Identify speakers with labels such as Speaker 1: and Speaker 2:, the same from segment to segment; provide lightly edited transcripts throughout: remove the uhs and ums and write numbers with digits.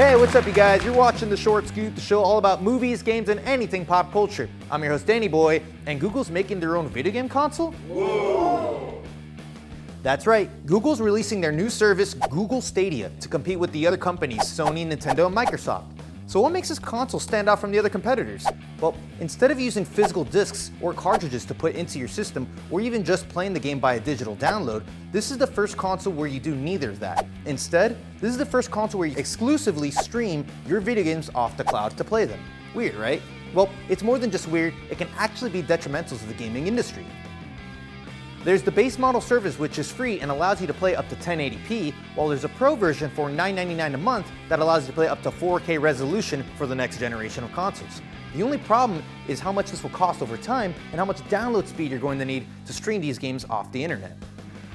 Speaker 1: Hey, what's up you guys? You're watching The Short Scoop, the show all about movies, games, and anything pop culture. I'm your host Danny Boy, and Google's making their own video game console? Whoa! That's right, Google's releasing their new service, Google Stadia, to compete with the other companies, Sony, Nintendo, and Microsoft. So what makes this console stand out from the other competitors? Well, instead of using physical discs or cartridges to put into your system, or even just playing the game by a digital download, this is the first console where you do neither of that. Instead, this is the first console where you exclusively stream your video games off the cloud to play them. Weird, right? Well, it's more than just weird, it can actually be detrimental to the gaming industry. There's the base model service, which is free and allows you to play up to 1080p, while there's a pro version for $9.99 a month that allows you to play up to 4K resolution for the next generation of consoles. The only problem is how much this will cost over time and how much download speed you're going to need to stream these games off the internet.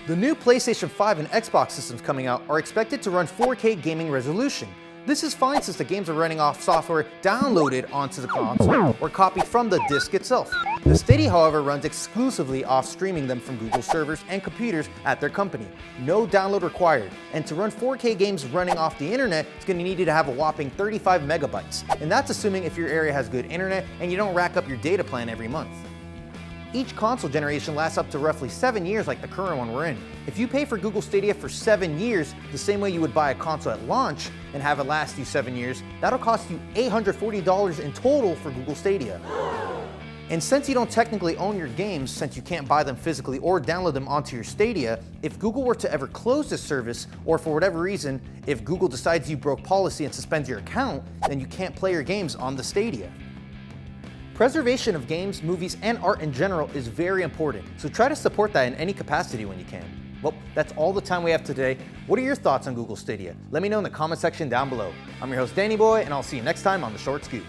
Speaker 1: The new PlayStation 5 and Xbox systems coming out are expected to run 4K gaming resolution. This is fine since the games are running off software downloaded onto the console or copied from the disc itself. The Stadia, however, runs exclusively off streaming them from Google servers and computers at their company. No download required. And to run 4K games running off the internet, it's going to need you to have a whopping 35 megabytes. And that's assuming if your area has good internet and you don't rack up your data plan every month. Each console generation lasts up to roughly 7 years like the current one we're in. If you pay for Google Stadia for 7 years, the same way you would buy a console at launch and have it last you 7 years, that'll cost you $840 in total for Google Stadia. And since you don't technically own your games, since you can't buy them physically or download them onto your Stadia, if Google were to ever close this service, or for whatever reason, if Google decides you broke policy and suspends your account, then you can't play your games on the Stadia. Preservation of games, movies, and art in general is very important, so try to support that in any capacity when you can. Well, that's all the time we have today. What are your thoughts on Google Stadia? Let me know in the comment section down below. I'm your host Danny Boy, and I'll see you next time on The Short Scoop.